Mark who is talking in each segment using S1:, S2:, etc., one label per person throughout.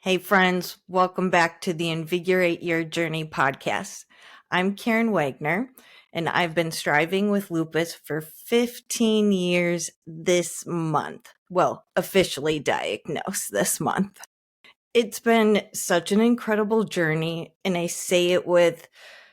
S1: Hey friends, welcome back to the Invigorate Your Journey podcast. I'm Karin Wagner, and I've been striving with lupus for 15 years this month. Well, officially diagnosed this month. It's been such an incredible journey, and I say it with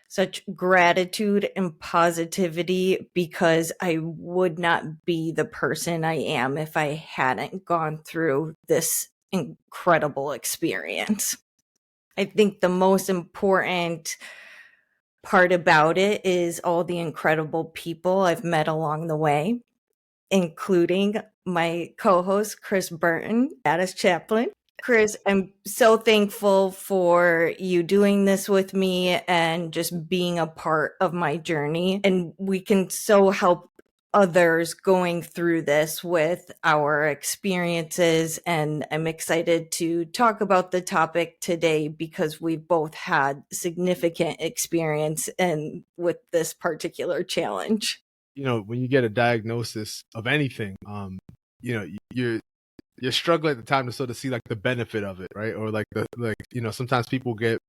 S1: such gratitude and positivity because I would not be the person I am if I hadn't gone through this incredible experience. I think the most important part about it is all the incredible people I've met along the way, including my co-host, Chris Burton, Baddest Chaplain. Chris, I'm so thankful for you doing this with me and just being a part of my journey. And we can so help others going through this with our experiences. And I'm excited to talk about the topic today because we've both had significant experience with this particular challenge.
S2: When you get a diagnosis of anything, you're struggling at the time to sort of see like the benefit of it, right? Or sometimes people get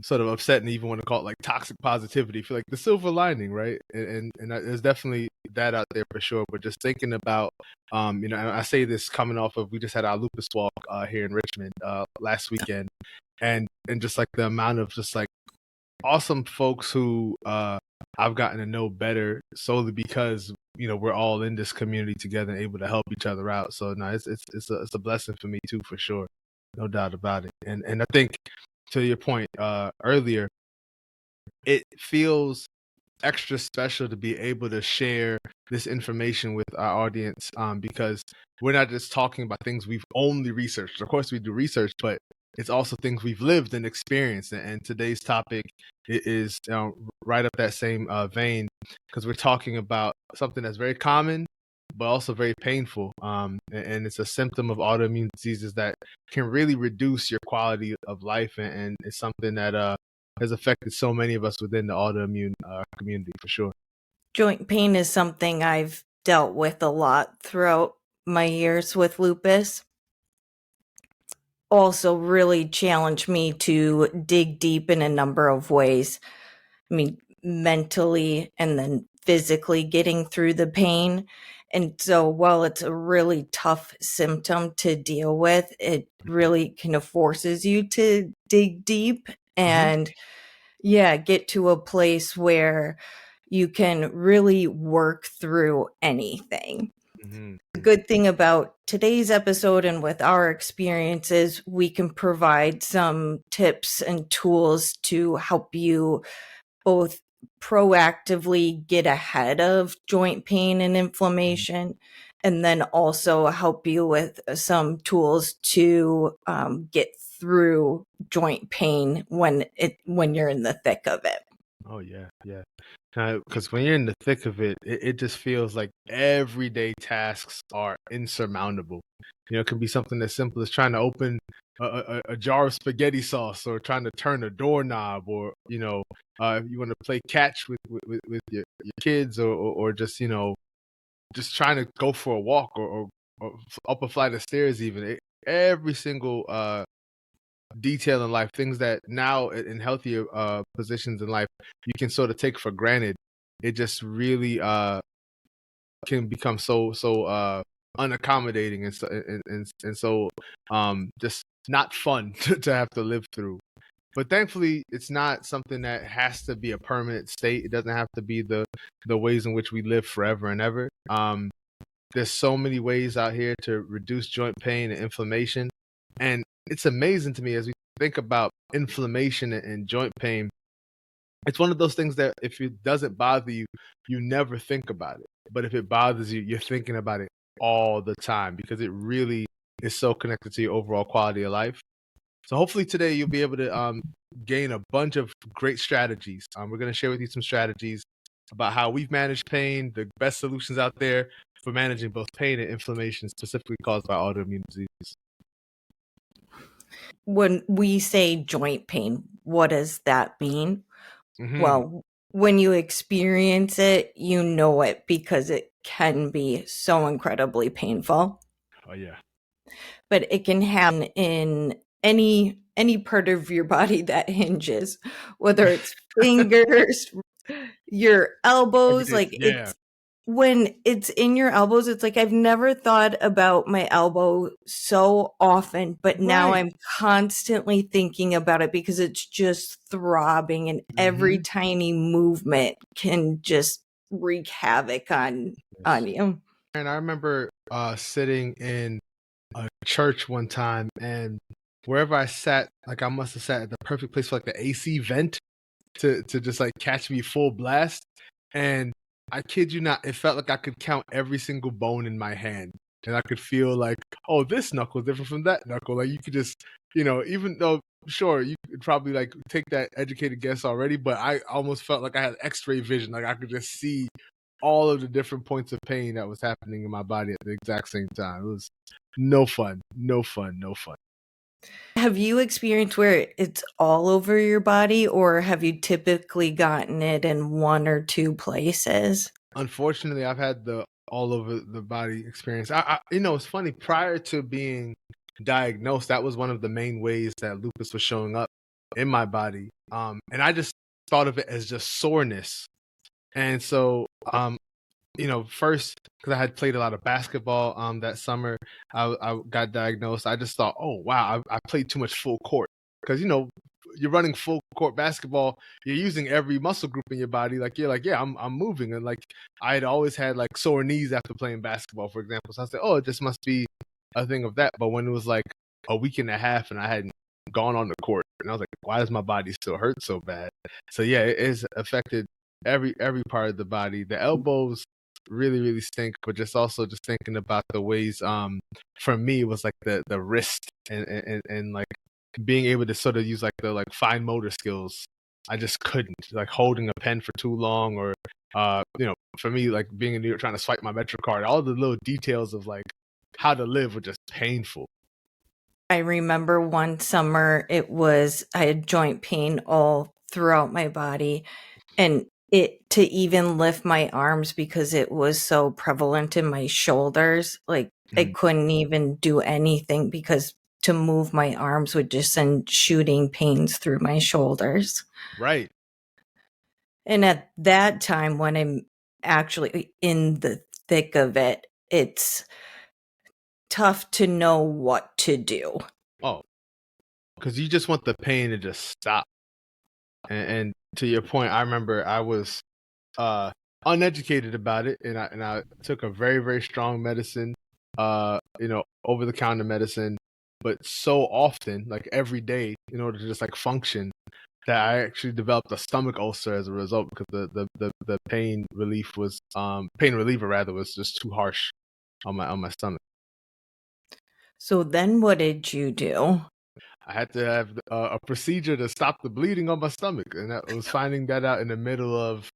S2: sort of upset and even want to call it like toxic positivity, feel like the silver lining, right? And there's definitely that out there for sure. But just thinking about, and I say this coming off of, we just had our lupus walk here in Richmond last weekend, and just like the amount of just like awesome folks who I've gotten to know better solely because we're all in this community together and able to help each other out. So no, it's a blessing for me too, for sure, no doubt about it. And I think to your point earlier, it feels extra special to be able to share this information with our audience because we're not just talking about things we've only researched. Of course, we do research, but it's also things we've lived and experienced. And today's topic is right up that same vein because we're talking about something that's very common, but also very painful. And it's a symptom of autoimmune diseases that can really reduce your quality of life. And it's something that has affected so many of us within the autoimmune community, for sure.
S1: Joint pain is something I've dealt with a lot throughout my years with lupus. Also really challenged me to dig deep in a number of ways. I mean, mentally and then physically getting through the pain. And so while it's a really tough symptom to deal with, it really kind of forces you to dig deep and get to a place where you can really work through anything. The good thing about today's episode and with our experiences, we can provide some tips and tools to help you both proactively get ahead of joint pain and inflammation, and then also help you with some tools to get through joint pain when you're in the thick of it.
S2: Oh yeah, yeah. Because when you're in the thick of it, it just feels like everyday tasks are insurmountable. It can be something as simple as trying to open a jar of spaghetti sauce, or trying to turn a doorknob, or if you want to play catch with your kids, or just just trying to go for a walk, or up a flight of stairs. Even every single detail in life, things that now in healthier positions in life you can sort of take for granted, it just really can become so unaccommodating and so just not fun to have to live through. But thankfully, it's not something that has to be a permanent state. It doesn't have to be the ways in which we live forever and ever. There's so many ways out here to reduce joint pain and inflammation. And it's amazing to me as we think about inflammation and joint pain. It's one of those things that if it doesn't bother you, you never think about it. But if it bothers you, you're thinking about it all the time because it really is so connected to your overall quality of life. So hopefully today you'll be able to gain a bunch of great strategies. We're going to share with you some strategies about how we've managed pain, the best solutions out there for managing both pain and inflammation specifically caused by autoimmune diseases.
S1: When we say joint pain, what does that mean? Well, when you experience it, you know it because it can be so incredibly painful.
S2: Oh, yeah.
S1: but it can happen in any part of your body that hinges, whether it's fingers, your elbows.
S2: Everyday,
S1: Like,
S2: yeah.
S1: it's when it's in your elbows, it's like I've never thought about my elbow so often, but now
S2: Right.
S1: I'm constantly thinking about it because it's just throbbing, and every
S2: Mm-hmm.
S1: tiny movement can just wreak havoc on you.
S2: And I remember sitting in a church one time, and wherever I sat, like I must have sat at the perfect place for like the AC vent to just like catch me full blast. And I kid you not, it felt like I could count every single bone in my hand. And I could feel like, oh, this knuckle is different from that knuckle. Like you could just, even though sure you could probably like take that educated guess already, but I almost felt like I had X-ray vision. Like I could just see all of the different points of pain that was happening in my body at the exact same time. It was no fun, no fun, no fun.
S1: Have you experienced where it's all over your body, or have you typically gotten it in one or two places?
S2: Unfortunately, I've had the all over the body experience. It's funny. Prior to being diagnosed, that was one of the main ways that lupus was showing up in my body. And I just thought of it as just soreness. And so, first because I had played a lot of basketball that summer, I got diagnosed. I just thought, oh wow, I played too much full court because you're running full court basketball. You're using every muscle group in your body. Like you're like, yeah, I'm moving, and like I had always had like sore knees after playing basketball, for example. So I said, oh, it just must be a thing of that. But when it was like a week and a half and I hadn't gone on the court, and I was like, why does my body still hurt so bad? So yeah, it is affected every part of the body. The elbows really really stink, but just thinking about the ways for me it was like the wrist and like being able to sort of use like the like fine motor skills. I just couldn't, like holding a pen for too long, or for me, like being in New York trying to swipe my Metro card, all the little details of like how to live were just painful.
S1: I remember one summer I had joint pain all throughout my body, and it to even lift my arms because it was so prevalent in my shoulders. Like I
S2: Mm.
S1: couldn't even do anything because to move my arms would just send shooting pains through my shoulders.
S2: Right.
S1: And at that time, when I'm actually in the thick of it, it's tough to know what to do.
S2: Oh, because you just want the pain to just stop. And to your point, I remember I was uh uneducated about it, and I took a very very strong medicine, over the counter medicine, but so often, like every day, in order to just like function, that I actually developed a stomach ulcer as a result, because the pain reliever rather was just too harsh on my stomach.
S1: So then what did you do?
S2: I had to have a procedure to stop the bleeding on my stomach, and I was finding that out in the middle of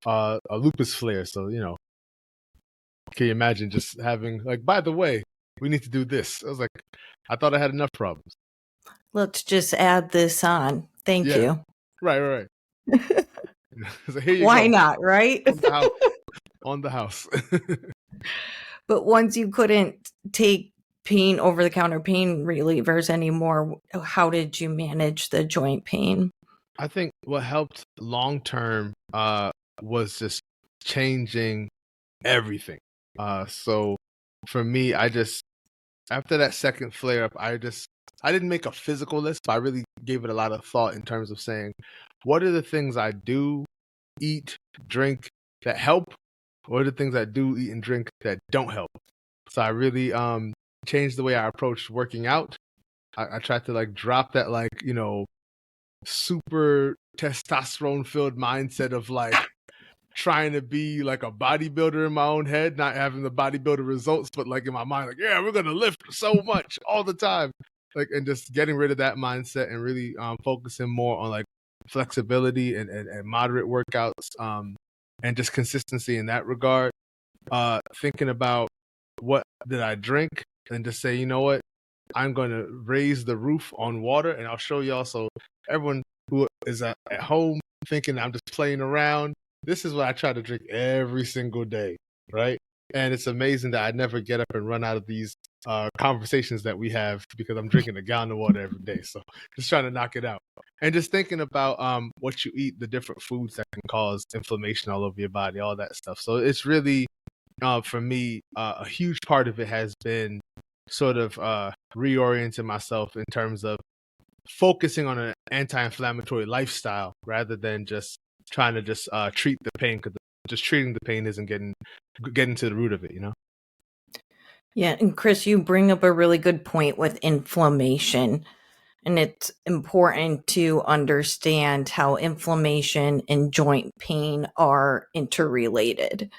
S2: a lupus flare. So can you imagine just having like, by the way, we need to do this? I was like, I thought I had enough problems.
S1: Let's just add this on. Thank
S2: Yeah,
S1: you.
S2: right. So here you
S1: Why
S2: go,
S1: not, right?
S2: on the house, on the house.
S1: But once you couldn't take pain over the counter pain relievers anymore, how did you manage the joint pain?
S2: I think what helped long term was just changing everything. So for me, I just after that second flare up, I didn't make a physical list, but I really gave it a lot of thought in terms of saying, what are the things I do, eat, drink that help? What are the things I do, eat, and drink that don't help? So I really changed the way I approached working out. I tried to like drop that like, super testosterone filled mindset of like trying to be like a bodybuilder in my own head, not having the bodybuilder results, but like in my mind, like, yeah, we're gonna lift so much all the time. Like, and just getting rid of that mindset and really focusing more on like flexibility and moderate workouts, and just consistency in that regard. Thinking about what did I drink, and just say, you know what, I'm going to raise the roof on water, and I'll show y'all. So everyone who is at home thinking I'm just playing around, this is what I try to drink every single day, right? And it's amazing that I never get up and run out of these conversations that we have because I'm drinking a gallon of water every day. So just trying to knock it out. And just thinking about what you eat, the different foods that can cause inflammation all over your body, all that stuff. So it's really, for me, a huge part of it has been sort of reorienting myself in terms of focusing on an anti-inflammatory lifestyle rather than just trying to just treat the pain, because just treating the pain isn't getting to the root of it, you know?
S1: Yeah, and Chris, you bring up a really good point with inflammation. And it's important to understand how inflammation and joint pain are interrelated.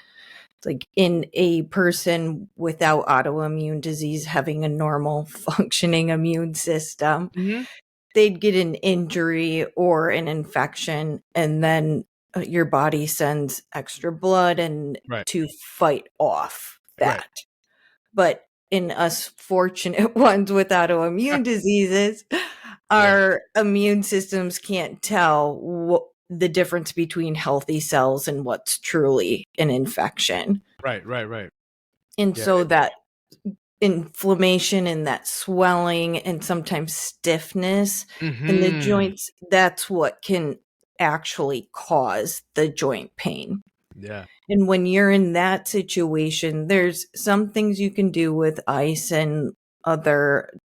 S1: It's like in a person without autoimmune disease having a normal functioning immune system,
S2: Mm-hmm.
S1: they'd get an injury or an infection, and then your body sends extra blood and
S2: Right,
S1: to fight off
S2: right.
S1: that. But in us fortunate ones with autoimmune diseases,
S2: Yeah,
S1: our immune systems can't tell the difference between healthy cells and what's truly an infection.
S2: right.
S1: And
S2: Yeah.
S1: so that inflammation and that swelling and sometimes stiffness in the
S2: Mm-hmm.
S1: joints, that's what can actually cause the joint pain.
S2: Yeah.
S1: And when you're in that situation, there's some things you can do with ice and other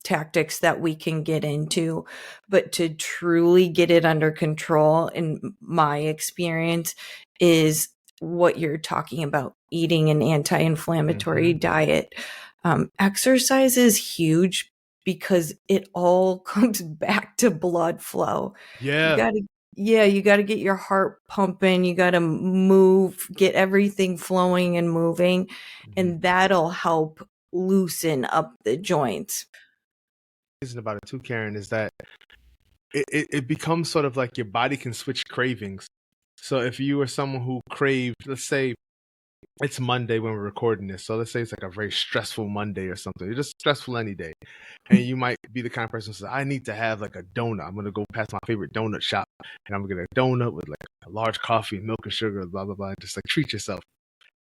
S1: tactics that we can get into. But to truly get it under control, in my experience, is what you're talking about, eating an anti-inflammatory
S2: Mm-hmm.
S1: diet. Exercise is huge because it all comes back to blood flow. You
S2: Yeah.
S1: got to Yeah, you gotta get your heart pumping, you gotta move, get everything flowing and moving,
S2: Mm-hmm.
S1: and that'll help loosen up the joints.
S2: Reason about it too, Karen, is that it becomes sort of like your body can switch cravings. So if you are someone who craved, let's say it's Monday when we're recording this. So let's say it's like a very stressful Monday or something. It's just stressful any day. And you might be the kind of person who says, I need to have like a donut. I'm going to go past my favorite donut shop and I'm going to get a donut with like a large coffee and milk and sugar, blah, blah, blah. Just like treat yourself.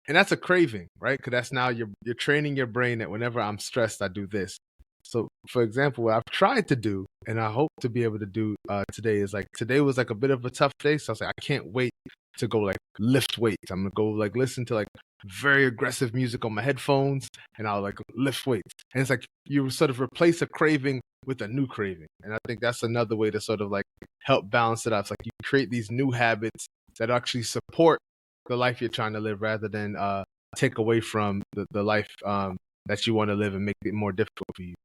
S2: And that's a craving, right? Because that's now you're training your brain that whenever I'm stressed, I do this. So, for example, what I've tried to do, and I hope to be able to do today, is like today was like a bit of a tough day. So I was like, I can't wait to go like lift weights. I'm gonna go like listen to like very aggressive music on my headphones, and I'll like lift weights. And it's like you sort of replace a craving with a new craving. And I think that's another way to sort of like help balance it out. It's like you create these new habits that actually support the life you're trying to live rather than take away from the life that you want to live and make it more difficult for you.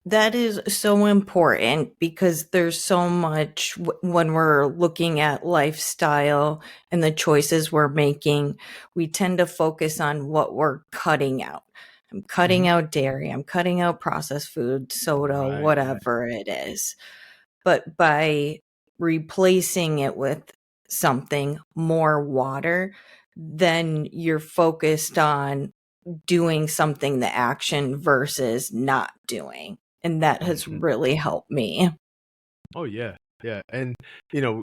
S1: That is so important because there's so much when we're looking at lifestyle and the choices we're making, we tend to focus on what we're cutting out. I'm cutting
S2: Mm-hmm.
S1: out dairy, I'm cutting out processed food, soda,
S2: Right.
S1: whatever it is. But by replacing it with something more water, then you're focused on doing something, the action versus not doing. And that has
S2: Mm-hmm.
S1: really helped me.
S2: Oh yeah. And you know,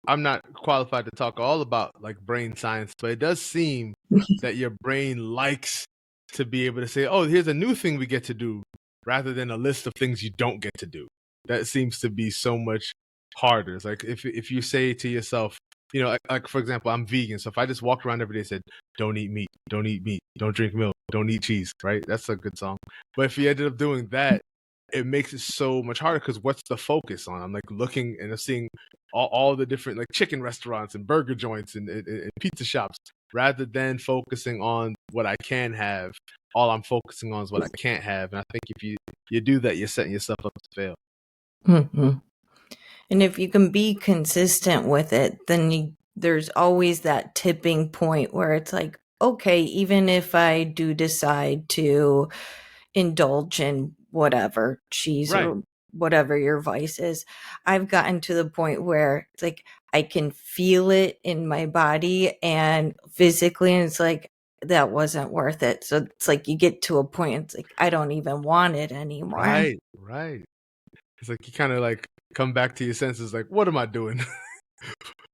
S2: I'm not qualified to talk all about like brain science, but it does seem that your brain likes to be able to say, "Oh, here's a new thing we get to do," rather than a list of things you don't get to do. That seems to be so much harder. It's like if you say to yourself, you know, like for example, I'm vegan, so if I just walked around every day and said, "Don't eat meat, don't eat meat, don't drink milk, don't eat cheese," right? That's a good song. But if you ended up doing that, it makes it so much harder because what's the focus on? I'm like looking and I'm seeing all the different like chicken restaurants and burger joints and pizza shops rather than focusing on what I can have. All I'm focusing on is what I can't have. And I think if you do that, you're setting yourself up to fail.
S1: Mhm. And if you can be consistent with it, then there's always that tipping point where it's like, okay, even if I do decide to indulge in whatever cheese
S2: Right.
S1: or whatever your vice is, I've gotten to the point where it's like I can feel it in my body and physically, and it's like that wasn't worth it. So it's like you get to a point, it's like I don't even want it anymore.
S2: Right. It's like you kind of like come back to your senses, like, what am I doing?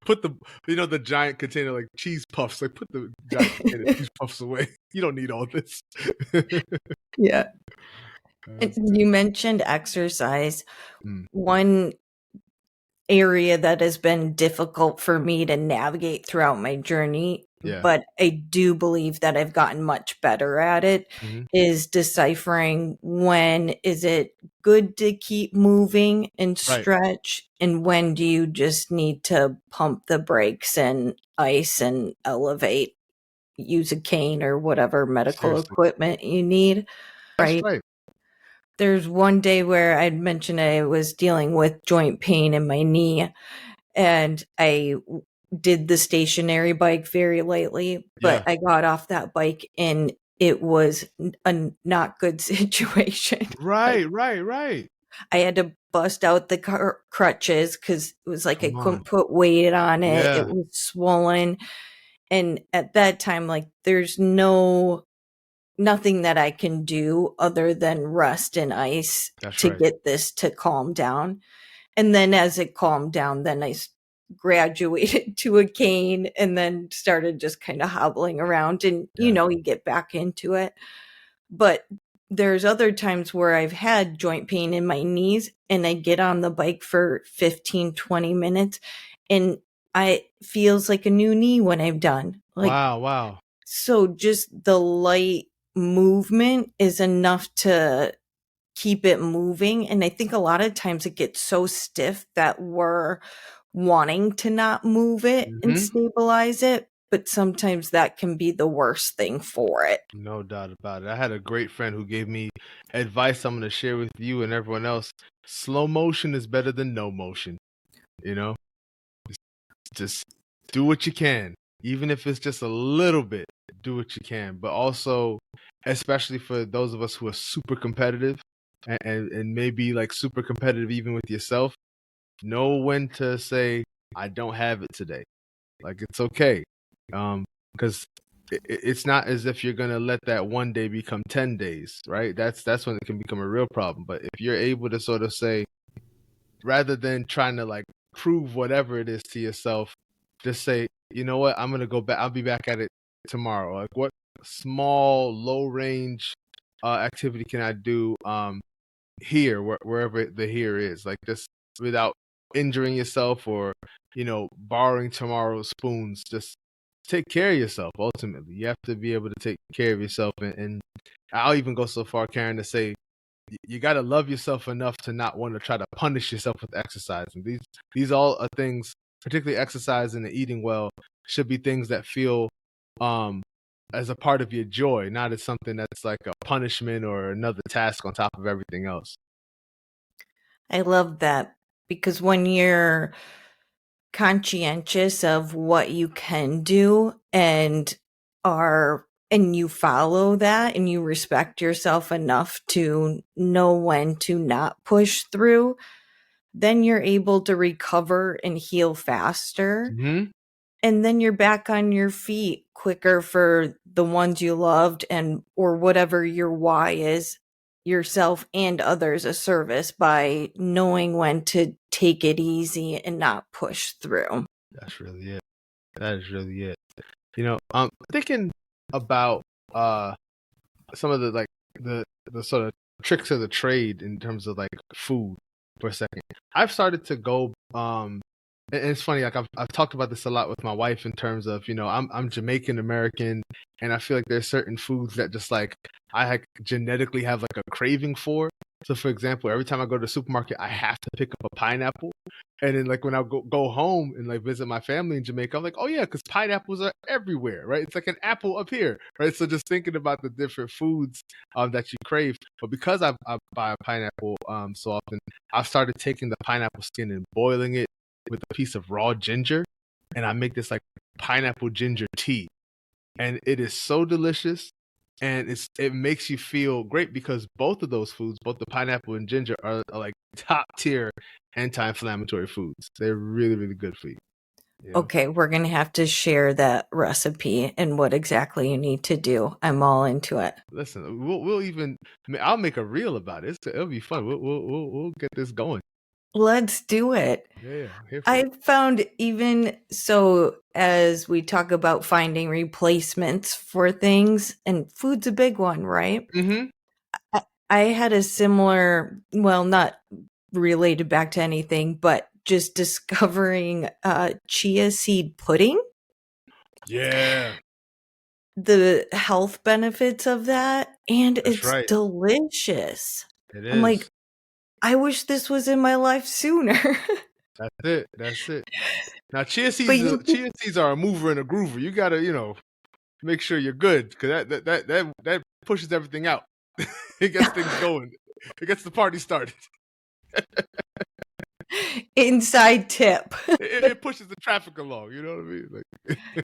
S2: put the giant container like cheese puffs. Like put the giant container cheese puffs away. You don't need all this.
S1: Yeah.
S2: That's
S1: You mentioned exercise.
S2: Mm,
S1: One area that has been difficult for me to navigate throughout my journey,
S2: yeah.
S1: but I do believe that I've gotten much better at it,
S2: Mhm.
S1: is deciphering when is it good to keep moving and
S2: Right.
S1: stretch, and when do you just need to pump the brakes and ice and elevate, use a cane or whatever medical
S2: Seriously.
S1: equipment you need,
S2: That's
S1: right?
S2: right.
S1: There's one day where I'd mentioned I was dealing with joint pain in my knee, and I did the stationary bike very lightly, but
S2: Yeah.
S1: I got off that bike and it was a not good situation. Like,
S2: Right, right, right.
S1: I had to bust out the crutches because it was like I
S2: Come on.
S1: couldn't put weight on it. It
S2: Yeah,
S1: was swollen. And at that time, like, there's nothing that I can do other than rest and ice
S2: that's
S1: to
S2: right.
S1: get this to calm down. And then as it calmed down, then I graduated to a cane and then started just kind of hobbling around, and
S2: Yeah.
S1: you get back into it. But there's other times where I've had joint pain in my knees and I get on the bike for 15, 20 minutes and I feels like a new knee when I'm done. Like,
S2: Wow, wow.
S1: so just the light movement is enough to keep it moving. And I think a lot of times it gets so stiff that we're wanting to not move it and
S2: Mhm.
S1: stabilize it. But sometimes that can be the worst thing for it.
S2: No doubt about it. I had a great friend who gave me advice I'm gonna share with you and everyone else. Slow motion is better than no motion, you know? Just do what you can. Even if it's just a little bit, do what you can. But also, especially for those of us who are super competitive and maybe like super competitive even with yourself, know when to say, I don't have it today. Like it's okay. Because it's not as if you're gonna let that one day become 10 days, right? That's when it can become a real problem. But if you're able to sort of say, rather than trying to like prove whatever it is to yourself, just say, you know what, I'm gonna go back. I'll be back at it tomorrow. Like, what small, low range activity can I do here, wherever the here is, like just without injuring yourself or borrowing tomorrow's spoons. Just take care of yourself. Ultimately, you have to be able to take care of yourself, and I'll even go so far, Karin, to say you got to love yourself enough to not want to try to punish yourself with exercise. And these all are things, particularly exercise and eating well, should be things that feel um as a part of your joy, not as something that's like a punishment or another task on top of everything else.
S1: I love that because when you're conscientious of what you can do and you follow that and you respect yourself enough to know when to not push through, then you're able to recover and heal faster.
S2: Hmm.
S1: And then you're back on your feet quicker for the ones you loved and or whatever your why is, yourself and others a service by knowing when to take it easy and not push through.
S2: That's really it. That is really it. I'm thinking about some of the like the sort of tricks of the trade in terms of like food for a second. I've started to go and it's funny, like I've talked about this a lot with my wife in terms of, I'm Jamaican American, and I feel like there's certain foods that just like genetically have like a craving for. So for example, every time I go to the supermarket, I have to pick up a pineapple. And then like when I go home and like visit my family in Jamaica, I'm like, oh yeah, because pineapples are everywhere, right? It's like an apple up here, right? So just thinking about the different foods that you crave. But because I buy a pineapple so often, I've started taking the pineapple skin and boiling it with a piece of raw ginger, and I make this like pineapple ginger tea, and it is so delicious, and it makes you feel great because both of those foods, both the pineapple and ginger, are like top tier anti-inflammatory foods. They're really really good for you.
S1: Okay, we're going to have to share that recipe and what exactly you need to do. I'm all into it.
S2: Listen, we'll even I'll make a reel about it. It'll be fun. We'll get this going.
S1: Let's do it.
S2: Yeah, I'm here for
S1: I
S2: it.
S1: found, even so, as we talk about finding replacements for things, and food's a big one, right?
S2: Mm-hmm.
S1: I, I had a similar, well, not related back to anything, but just discovering chia seed pudding,
S2: Yeah,
S1: the health benefits of that, and
S2: that's
S1: it's
S2: right.
S1: delicious.
S2: It
S1: I'm like,
S2: is.
S1: I wish this was in my life sooner.
S2: That's it. That's it. Now, chia
S1: But
S2: seeds,
S1: you
S2: chia seeds are a mover and a groover. You gotta, make sure you're good because that pushes everything out. It gets things going. It gets the party started.
S1: inside tip.
S2: It pushes the traffic along. You know what I mean? Like,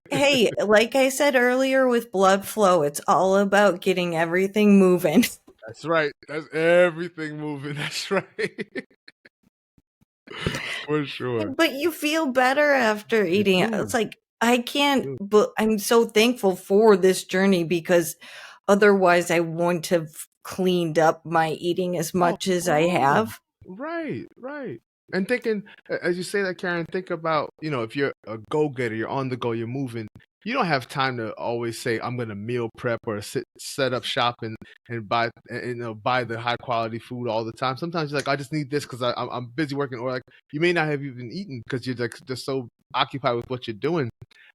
S1: Hey, like I said earlier with blood flow, it's all about getting everything moving.
S2: that's right. That's everything moving. That's right. For sure.
S1: But you feel better after
S2: You
S1: eating it. It's
S2: do.
S1: like, I can't,
S2: You do.
S1: but I'm so thankful for this journey, because otherwise I wouldn't have cleaned up my eating as
S2: Of
S1: much as I
S2: course.
S1: have.
S2: Right, right. And thinking, as you say that, Karen, think about, if you're a go-getter, you're on the go, you're moving, you don't have time to always say, I'm going to meal prep or set up shop and buy, buy the high quality food all the time. Sometimes you're like, I just need this because I'm busy working, or like you may not have even eaten because you're like just so occupied with what you're doing.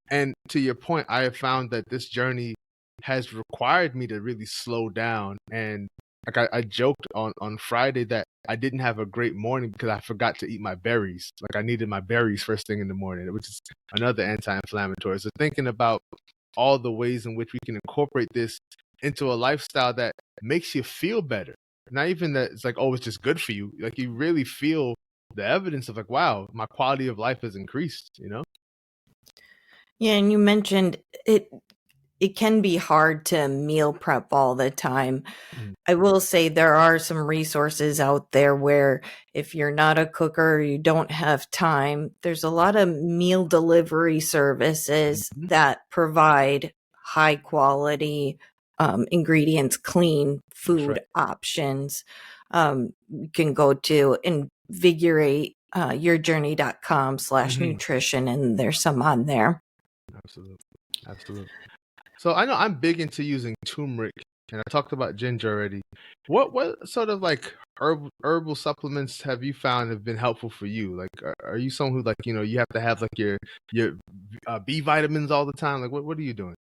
S2: And to your point, I have found that this journey has required me to really slow down. And like I joked on Friday that I didn't have a great morning because I forgot to eat my berries. Like I needed my berries first thing in the morning, which is another anti-inflammatory. So thinking about all the ways in which we can incorporate this into a lifestyle that makes you feel better. Not even that it's like, oh, it's just good for you. Like you really feel the evidence of like, wow, my quality of life has increased.
S1: Yeah, and you mentioned it. It can be hard to meal prep all the time.
S2: Mhm.
S1: I will say there are some resources out there where, if you're not a cooker, you don't have time, there's a lot of meal delivery services
S2: Mhm.
S1: that provide high quality ingredients, clean
S2: That's right.
S1: food options. You can go to invigorate
S2: Mhm.
S1: yourjourney.com/nutrition, and there's some on there.
S2: Absolutely. Absolutely. So I know I'm big into using turmeric, and I talked about ginger already. What sort of like herbal supplements have you found have been helpful for you? Like, are you someone who like you have to have like your B vitamins all the time? Like, what are you doing?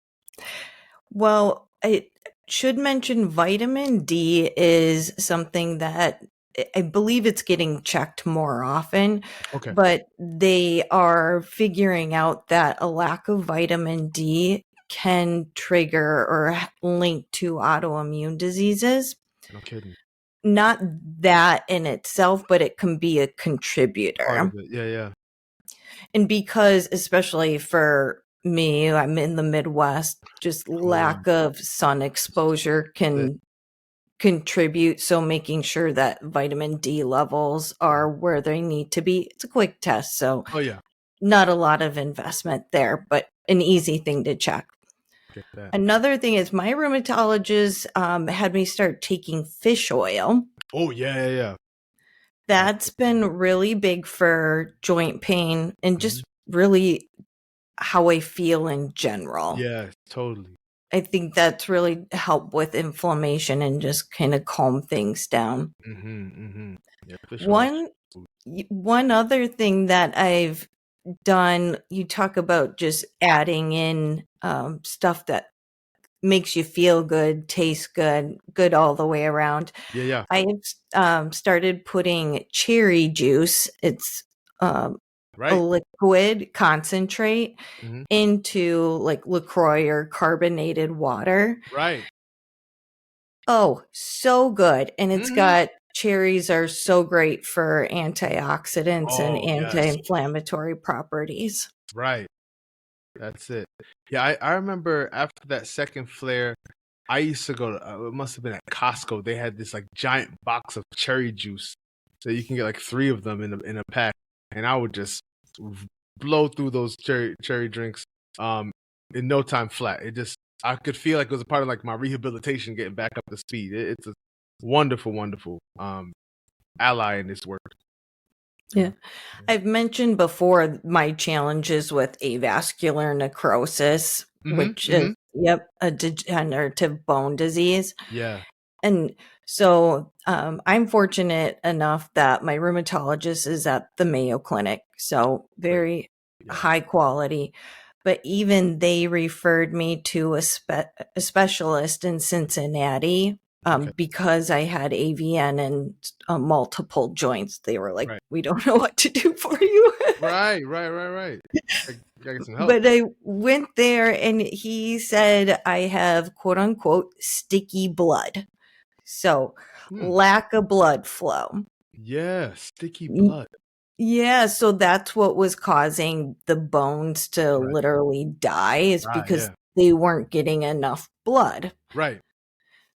S1: Well, I should mention vitamin D is something that I believe it's getting checked more often,
S2: Okay,
S1: but they are figuring out that a lack of vitamin D can trigger or link to autoimmune diseases.
S2: no kidding.
S1: Not that in itself, but it can be a
S2: Part of
S1: contributor.
S2: it, yeah, yeah.
S1: And because, especially for me, I'm in the Midwest, just
S2: Oh,
S1: lack of sun exposure
S2: that's it.
S1: can contribute. So making sure that vitamin D levels
S2: Mhm.
S1: are where they need to be. It's a quick test, so
S2: Oh yeah,
S1: not a lot of investment there, but an easy thing to check.
S2: get that.
S1: Another thing is, my rheumatologist had me start taking fish oil.
S2: Oh yeah, yeah, yeah.
S1: That's
S2: Absolutely.
S1: been really big for joint pain and
S2: Mhm.
S1: just really how I feel in general.
S2: Yeah, totally.
S1: I think that's really helped with inflammation and just kind of calm things down.
S2: Yeah, fish oil.
S1: One one other thing that I've done, you talk about just adding in stuff that makes you feel good, taste good, good all the way around.
S2: Yeah, yeah.
S1: I've started putting cherry juice. It's um, a
S2: Right.
S1: liquid concentrate
S2: Hmm.
S1: into like LaCroix or carbonated water.
S2: Right.
S1: Oh, so good. And it's
S2: Hmm.
S1: got, cherries are so great for antioxidants and
S2: Oh yes.
S1: anti-inflammatory properties.
S2: Right. That's it. Yeah, I remember after that second flare, I used to go to, it must have been at Costco. They had this like giant box of cherry juice. So you can get like three of them in a pack. And I would just blow through those cherry drinks um in no time flat. I could feel like it was a part of like my rehabilitation getting back up to speed. It's a wonderful, wonderful ally in this work.
S1: Yeah. I've mentioned before my challenges with avascular necrosis, which is, a degenerative bone disease.
S2: Yeah.
S1: And so I'm fortunate enough that my rheumatologist is at the Mayo Clinic, so
S2: Great.
S1: very
S2: Yeah.
S1: high quality. But even they referred me to a specialist in Cincinnati
S2: Okay.
S1: because I had AVN and multiple joints. They were like,
S2: Right.
S1: we don't know what to do for you.
S2: Right. I gotta get some help.
S1: But I went there and he said I have quote unquote sticky blood. So
S2: Hmm.
S1: lack of blood flow.
S2: Yeah. Sticky blood.
S1: Yeah, so that's what was causing the bones to
S2: Right.
S1: literally die, is
S2: Ah,
S1: because
S2: yeah.
S1: they weren't getting enough blood.
S2: Right.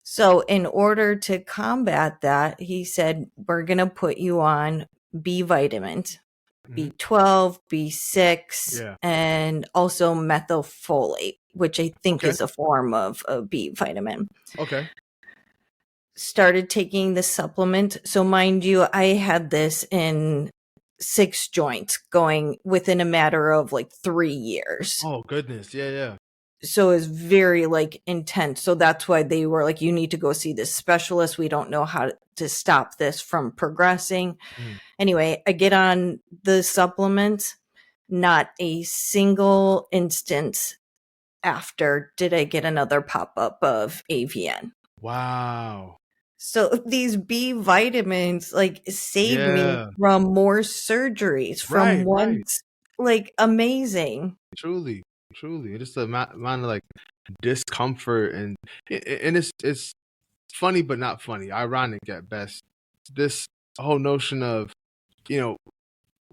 S1: So in order to combat that, he said, we're going to put you on B vitamins,
S2: Hmm.
S1: B12, B6,
S2: Yeah.
S1: and also methylfolate, which I think
S2: Okay.
S1: is a form of a B vitamin.
S2: Okay.
S1: Started taking the supplement. So mind you, I had this in 6 joints going within a matter of like 3 years.
S2: Oh goodness. Yeah. Yeah.
S1: So it's very like intense. So that's why they were like, you need to go see this specialist. We don't know how to stop this from progressing.
S2: Mm.
S1: Anyway, I get on the supplements. Not a single instance after did I get another pop up of AVN.
S2: Wow.
S1: So these B vitamins like saved me
S2: Yeah.
S1: from more surgeries from
S2: Right. Right.
S1: once, like amazing.
S2: Truly. Truly. Just the amount of like discomfort and it's funny but not funny, ironic at best. This whole notion of, you know,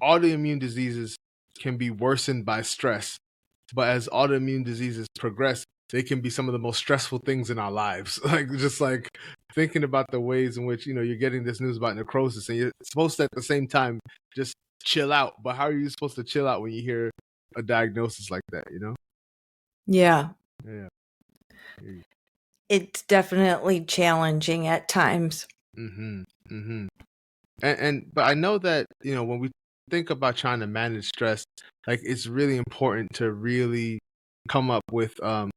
S2: autoimmune diseases can be worsened by stress, but as autoimmune diseases progress, they can be some of the most stressful things in our lives. Like just like thinking about the ways in which, you know, you're getting this news about necrosis and you're supposed to at the same time just chill out. But how are you supposed to chill out when you hear a diagnosis like that, you know?
S1: Yeah.
S2: Yeah.
S1: It's definitely challenging at times.
S2: Mm-hmm. Mm-hmm. But I know that, you know, when we think about trying to manage stress, like it's really important to really come up with a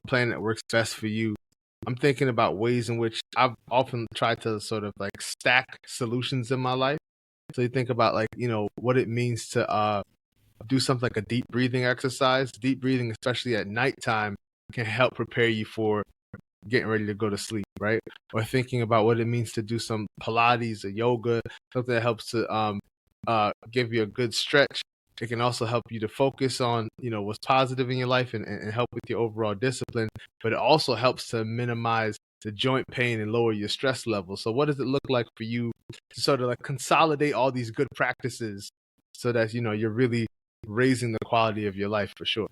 S2: plan that works best for you. I'm thinking about ways in which I've often tried to sort of like stack solutions in my life. So you think about like, you know, what it means to do something like a deep breathing exercise. Deep breathing, especially at nighttime, can help prepare you for getting ready to go to sleep, right? Or thinking about what it means to do some Pilates or yoga, something that helps to give you a good stretch. It can also help you to focus on, you know, what's positive in your life and help with your overall discipline. But it also helps to minimize the joint pain and lower your stress level. So what does it look like for you to sort of like consolidate all these good practices so that, you know, you're really raising the quality of your life for sure?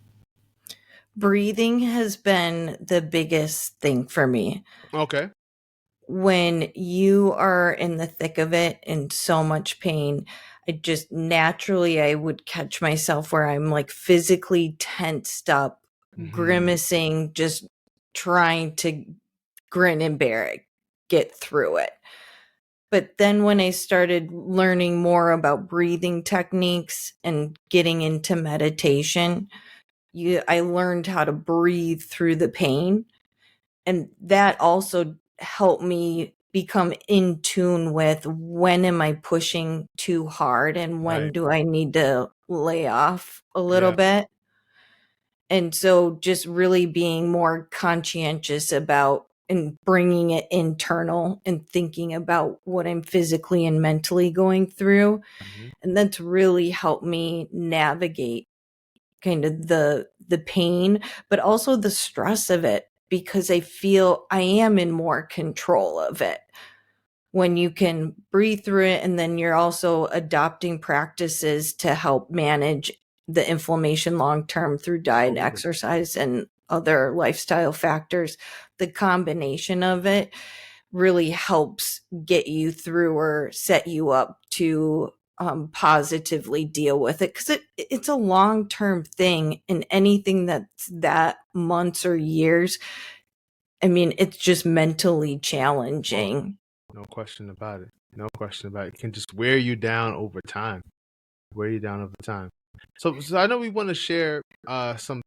S1: Breathing has been the biggest thing for me.
S2: Okay.
S1: When you are in the thick of it in so much pain, I just naturally I would catch myself where I'm like physically tensed up,
S2: Mm-hmm.
S1: grimacing, just trying to grin and bear it, get through it. But then when I started learning more about breathing techniques and getting into meditation, I learned how to breathe through the pain. And that also helped me become in tune with when am I pushing too hard and when
S2: Right.
S1: do I need to lay off a little
S2: Yeah.
S1: bit. And so just really being more conscientious about and bringing it internal and thinking about what I'm physically and mentally going through.
S2: Mm-hmm.
S1: And that's really helped me navigate kind of the pain, but also the stress of it, because I feel I am in more control of it. When you can breathe through it and then you're also adopting practices to help manage the inflammation long term through diet,
S2: Totally.
S1: exercise, and other lifestyle factors, the combination of it really helps get you through or set you up to positively deal with it, because it's a long-term thing, and anything that's that months or years, I mean, it's just mentally
S2: Oh,
S1: challenging.
S2: no question about it. No question about it. It can just wear you down over time. Wear you down over time. So I know we want to share some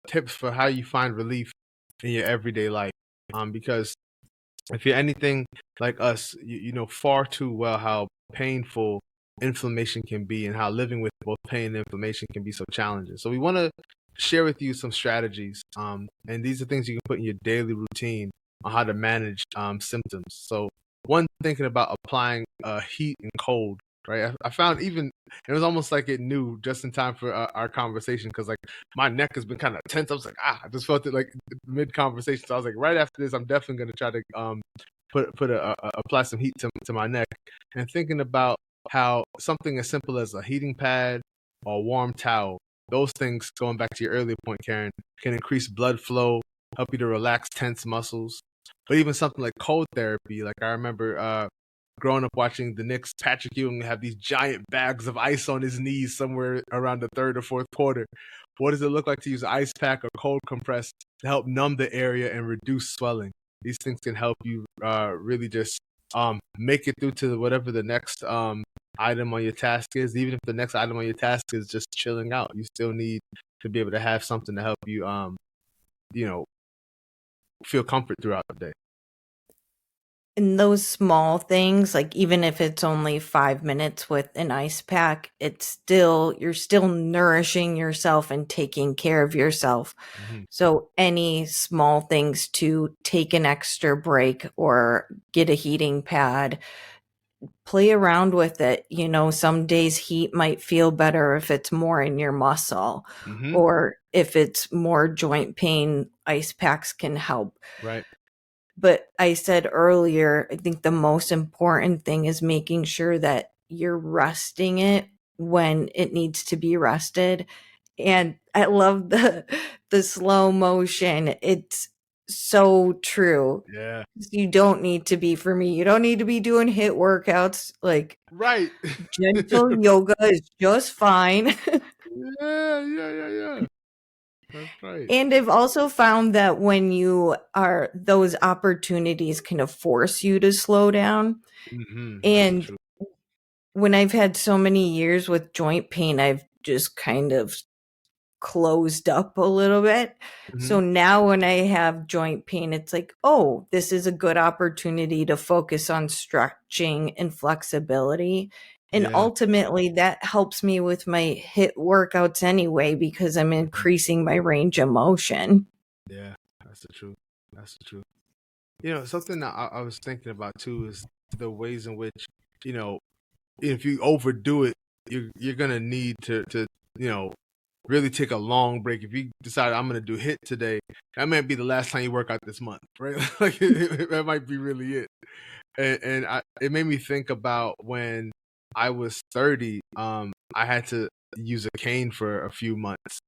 S2: tips for how you find relief in your everyday life. Because if you're anything like us, you know far too well how painful inflammation can be and how living with both pain and inflammation can be so challenging. So we want to share with you some strategies. And these are things you can put in your daily routine on how to manage symptoms. So one, thinking about applying heat and cold, right? I found even it was almost like it knew just in time for our conversation, because like my neck has been kind of tense. I was like, I just felt it like mid conversation. So I was like, right after this, I'm definitely going to try to apply some heat to my neck. And thinking about how something as simple as a heating pad or a warm towel, those things, going back to your earlier point, Karin, can increase blood flow, help you to relax tense muscles. But even something like cold therapy, like I remember growing up watching the Knicks, Patrick Ewing have these giant bags of ice on his knees somewhere around the third or fourth quarter. What does it look like to use ice pack or cold compress to help numb the area and reduce swelling? These things can help you really just make it through to whatever the next item on your task is. Even if the next item on your task is just chilling out, you still need to be able to have something to help you, you know, feel comfort throughout the day.
S1: And those small things, like even if it's only 5 minutes with an ice pack, you're still nourishing yourself and taking care of yourself.
S2: Mm-hmm.
S1: So any small things to take an extra break or get a heating pad, play around with it. Some days heat might feel better if it's more in your muscle,
S2: Mm-hmm.
S1: or if it's more joint pain, ice packs can help.
S2: Right.
S1: But I said earlier, I think the most important thing is making sure that you're resting it when it needs to be rested. And I love the slow motion. It's so true.
S2: Yeah.
S1: You don't need to be, for me, you don't need to be doing hit workouts. Like,
S2: Right.
S1: gentle yoga is just fine.
S2: Yeah. That's right.
S1: And I've also found that when those opportunities kind of force you to slow down.
S2: Mm-hmm. That's
S1: And
S2: true.
S1: when I've had so many years with joint pain, I've just kind of closed up a little bit.
S2: Mm-hmm.
S1: So now when I have joint pain, it's like, oh, this is a good opportunity to focus on stretching and flexibility. And
S2: Yeah.
S1: ultimately, that helps me with my HIIT workouts anyway, because I'm increasing my range of motion.
S2: Yeah. That's the truth. That's the truth. Something that I was thinking about too is the ways in which, you know, if you overdo it, you're gonna need to really take a long break. If you decide I'm gonna do HIIT today, that might be the last time you work out this month, right? Like that might be really it. And it made me think about when I was 30. I had to use a cane for a few months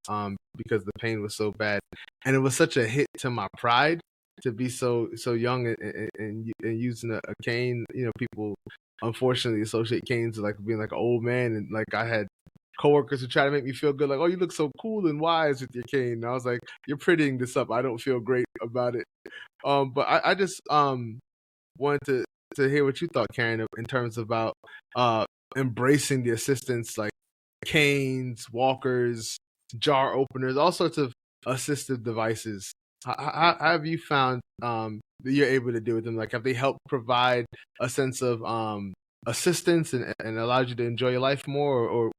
S2: because the pain was so bad, and it was such a hit to my pride to be so young and using a cane. People unfortunately associate canes with like being like an old man, and like I had coworkers who try to make me feel good, like, oh, you look so cool and wise with your cane. And I was like, you're prettying this up. I don't feel great about it. But I just wanted to hear what you thought, Karin, in terms about embracing the assistance like canes, walkers, jar openers, all sorts of assistive devices. How have you found that you're able to deal with them? Like, have they helped provide a sense of assistance and allowed you to enjoy your life more, or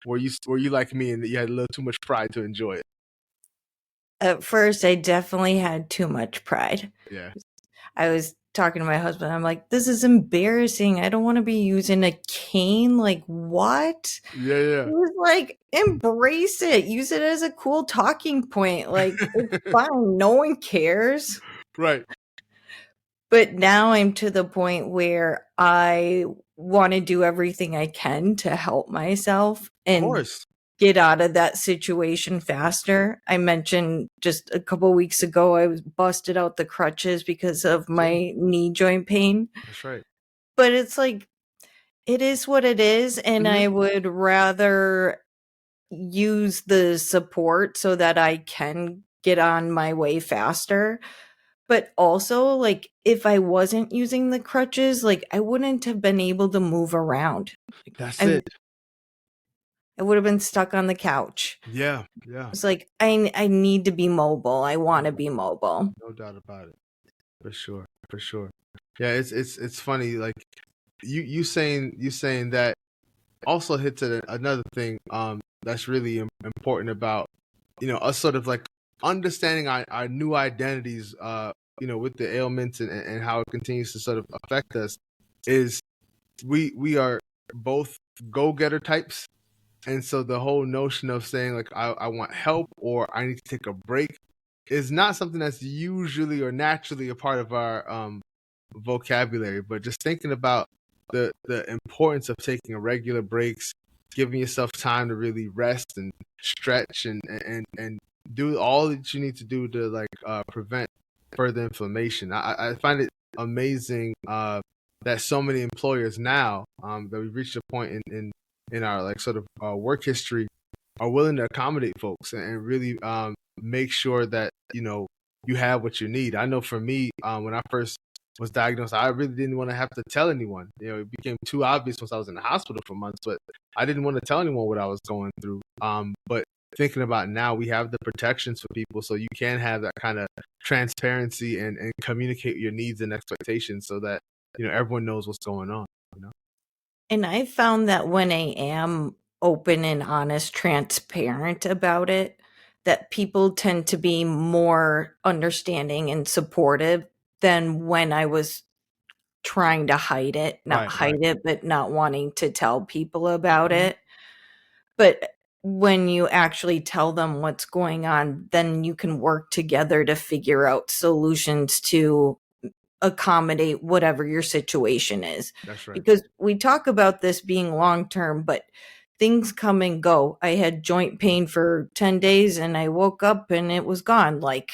S2: were you like me and that you had a little too much pride to enjoy it?
S1: At first, I definitely had too much pride.
S2: Yeah.
S1: I was talking to my husband. I'm like, this is embarrassing. I don't want to be using a cane. Like, what? He
S2: Yeah.
S1: was like, embrace it. Use it as a cool talking point. Like, it's fine. No one cares.
S2: Right.
S1: But now I'm to the point where I want to do everything I can to help myself
S2: Of
S1: and
S2: course.
S1: get out of that situation faster. I mentioned just a couple weeks ago, I was busted out the crutches because of
S2: Sure.
S1: my knee joint pain.
S2: That's right.
S1: But it's like, it is what it is. And
S2: Mm-hmm.
S1: I would rather use the support so that I can get on my way faster. But also, like, if I wasn't using the crutches, like, I wouldn't have been able to move around.
S2: That's
S1: I
S2: it.
S1: I would have been stuck on the couch.
S2: Yeah, yeah.
S1: It's like, I need to be mobile. I want to
S2: No,
S1: be mobile.
S2: no doubt about it. For sure, for sure. Yeah, it's funny. Like you saying that also hits at another thing that's really important about us sort of like understanding our new identities with the ailments and how it continues to sort of affect us is we are both go-getter types. And so the whole notion of saying like I want help or I need to take a break is not something that's usually or naturally a part of our vocabulary. But just thinking about the importance of taking regular breaks, giving yourself time to really rest and stretch and do all that you need to do to like prevent further inflammation. I find it amazing that so many employers now that we've reached a point in our like sort of work history are willing to accommodate folks and really make sure that you have what you need. I know for me, when I first was diagnosed, I really didn't want to have to tell anyone. It became too obvious once I was in the hospital for months, but I didn't want to tell anyone what I was going through. But thinking about now, we have the protections for people, so you can have that kind of transparency and communicate your needs and expectations, so that everyone knows what's going on.
S1: And I found that when I am open and honest, transparent about it, that people tend to be more understanding and supportive than when I was trying to hide it, not
S2: Right, right.
S1: hide it, but not wanting to tell people about
S2: Mhm.
S1: it. But when you actually tell them what's going on, then you can work together to figure out solutions to accommodate whatever your situation is.
S2: That's right.
S1: Because we talk about this being long term, but things come and go. I had joint pain for 10 days and I woke up and it was gone. Like,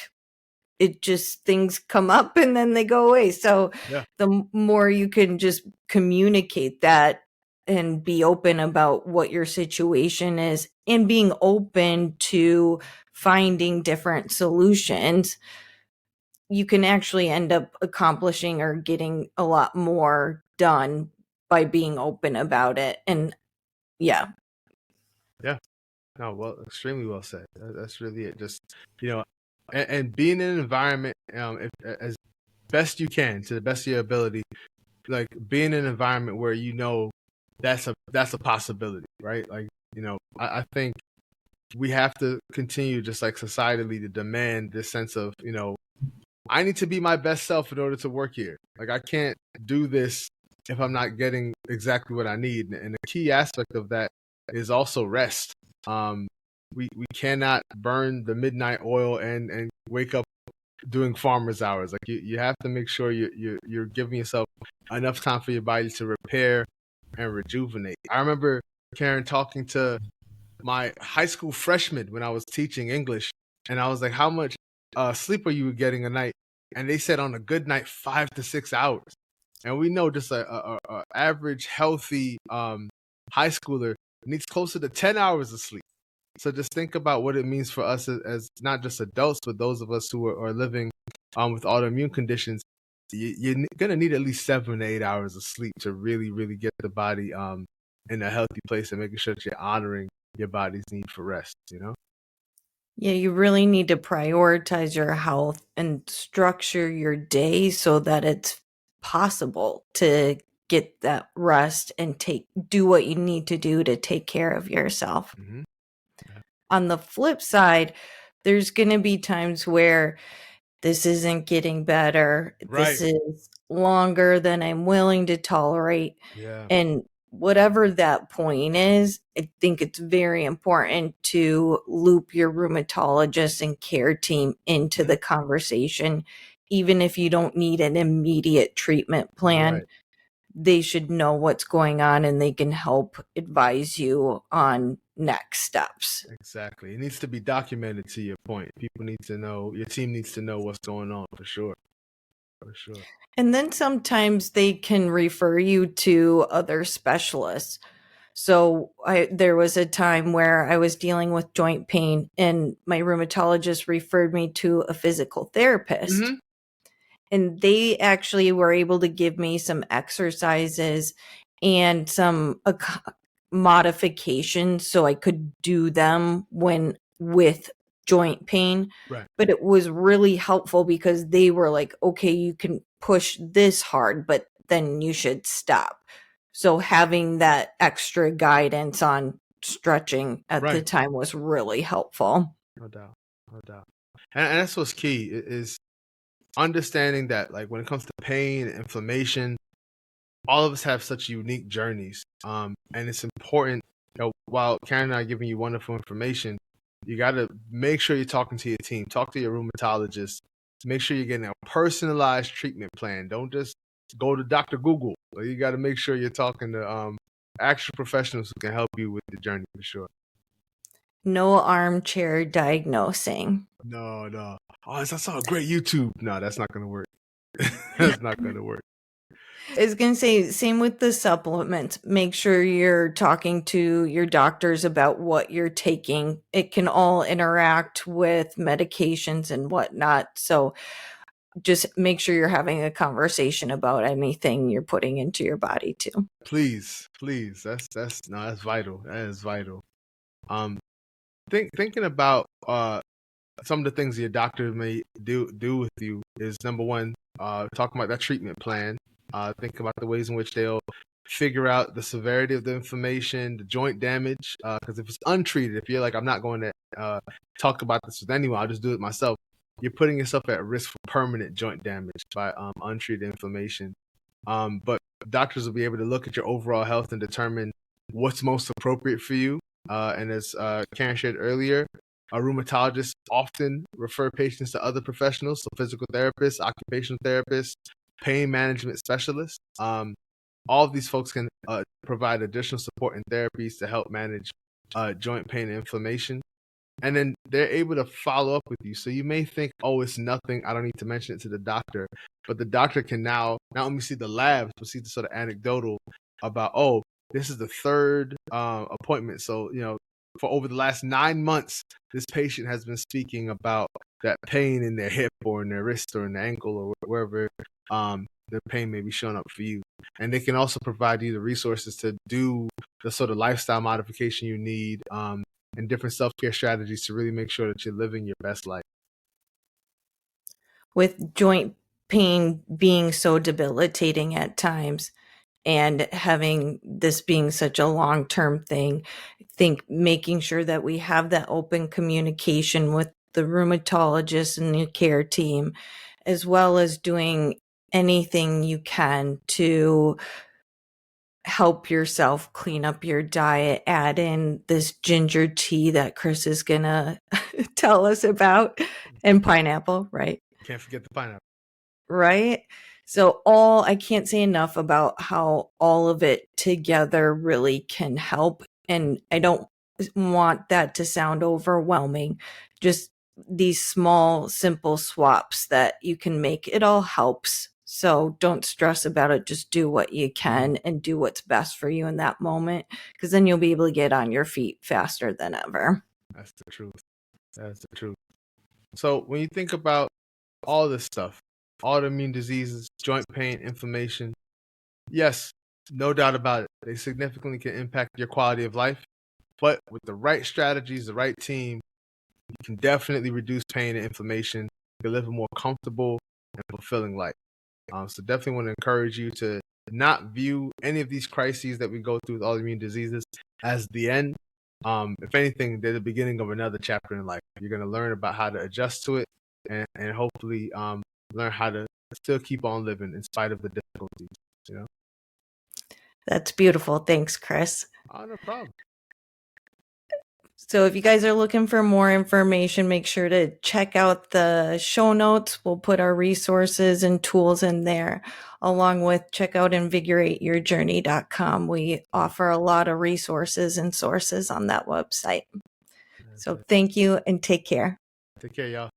S1: it just, things come up and then they go away. So
S2: Yeah.
S1: the more you can just communicate that and be open about what your situation is and being open to finding different solutions, you can actually end up accomplishing or getting a lot more done by being open about it. And yeah.
S2: Yeah. No, well, extremely well said. That's really it. Just and being in an environment, as best you can, to the best of your ability, like being in an environment where that's a possibility, right? Like I think we have to continue, just like societally, to demand this sense of I need to be my best self in order to work here. Like I can't do this if I'm not getting exactly what I need. And the key aspect of that is also rest. Um, we cannot burn the midnight oil and wake up doing farmer's hours. Like you have to make sure you're giving yourself enough time for your body to repair and rejuvenate. I remember Karin talking to my high school freshman when I was teaching English, and I was like, "How much sleep are you getting a night?" And they said on a good night, 5 to 6 hours. And we know just a average healthy high schooler needs closer to 10 hours of sleep. So just think about what it means for us as not just adults, but those of us who are living with autoimmune conditions. You're gonna need at least 7 to 8 hours of sleep to really, really get the body in a healthy place and making sure that you're honoring your body's need for rest.
S1: Yeah, you really need to prioritize your health and structure your day so that it's possible to get that rest and do what you need to do to take care of yourself.
S2: Mm-hmm. Yeah.
S1: On the flip side, there's going to be times where this isn't getting better.
S2: Right.
S1: This is longer than I'm willing to tolerate.
S2: Yeah.
S1: And whatever that point is, I think it's very important to loop your rheumatologist and care team into
S2: Mhm.
S1: the conversation. Even if you don't need an immediate treatment plan,
S2: Right.
S1: they should know what's going on and they can help advise you on next steps.
S2: Exactly. It needs to be documented, to your point. People need to know, your team needs to know what's going on, for sure. For sure.
S1: And then sometimes they can refer you to other specialists. So there was a time where I was dealing with joint pain and my rheumatologist referred me to a physical therapist.
S2: Mm-hmm.
S1: And they actually were able to give me some exercises and some modifications so I could do them with joint pain.
S2: Right.
S1: But it was really helpful because they were like, okay, you can push this hard, but then you should stop. So having that extra guidance on stretching at the time was really helpful.
S2: No doubt. No doubt. And that's what's key is understanding that, like, when it comes to pain, inflammation, all of us have such unique journeys. And it's important, while Karin and I are giving you wonderful information, you got to make sure you're talking to your team, talk to your rheumatologist, make sure you're getting a personalized treatment plan. Don't just go to Dr. Google. You got to make sure you're talking to actual professionals who can help you with the journey for sure.
S1: No armchair diagnosing.
S2: No. Oh, I saw a great YouTube. No, that's not going to work. That's not going to work.
S1: I was going to say, same with the supplements. Make sure you're talking to your doctors about what you're taking. It can all interact with medications and whatnot. So just make sure you're having a conversation about anything you're putting into your body too.
S2: Please. That's vital. That is vital. Thinking about some of the things your doctor may do with you is, number one, talking about that treatment plan. Think about the ways in which they'll figure out the severity of the inflammation, the joint damage. Because if it's untreated, if you're like, I'm not going to talk about this with anyone, I'll just do it myself, you're putting yourself at risk for permanent joint damage by untreated inflammation. But doctors will be able to look at your overall health and determine what's most appropriate for you. And as Karin shared earlier, rheumatologists often refer patients to other professionals, so physical therapists, occupational therapists, pain management specialists. All of these folks can provide additional support and therapies to help manage joint pain and inflammation. And then they're able to follow up with you. So you may think, oh, it's nothing, I don't need to mention it to the doctor. But the doctor can now not only see the labs, but see the sort of anecdotal about, oh, this is the third appointment. So, for over the last 9 months, this patient has been speaking about that pain in their hip or in their wrist or in the ankle or wherever the pain may be showing up for you. And they can also provide you the resources to do the sort of lifestyle modification you need and different self-care strategies to really make sure that you're living your best life.
S1: With joint pain being so debilitating at times, and having this being such a long-term thing, I think making sure that we have that open communication with the rheumatologist and the care team, as well as doing anything you can to help yourself clean up your diet, add in this ginger tea that Chris is gonna tell us about, and pineapple, right?
S2: Can't forget the pineapple.
S1: Right? So I can't say enough about how all of it together really can help. And I don't want that to sound overwhelming. Just these small, simple swaps that you can make, it all helps. So don't stress about it. Just do what you can and do what's best for you in that moment, because then you'll be able to get on your feet faster than ever.
S2: That's the truth. That's the truth. So when you think about all this stuff, autoimmune diseases, joint pain, inflammation, yes, no doubt about it, they significantly can impact your quality of life. But with the right strategies, the right team, you can definitely reduce pain and inflammation. You can live a more comfortable and fulfilling life. So definitely want to encourage you to not view any of these crises that we go through with autoimmune diseases as the end. If anything, they're the beginning of another chapter in life. You're going to learn about how to adjust to it and hopefully learn how to still keep on living in spite of the difficulties,
S1: That's beautiful. Thanks, Chris.
S2: Oh, no problem.
S1: So if you guys are looking for more information, make sure to check out the show notes. We'll put our resources and tools in there, along with check out invigorateyourjourney.com. We offer a lot of resources and sources on that website. So thank you and take care.
S2: Take care, y'all.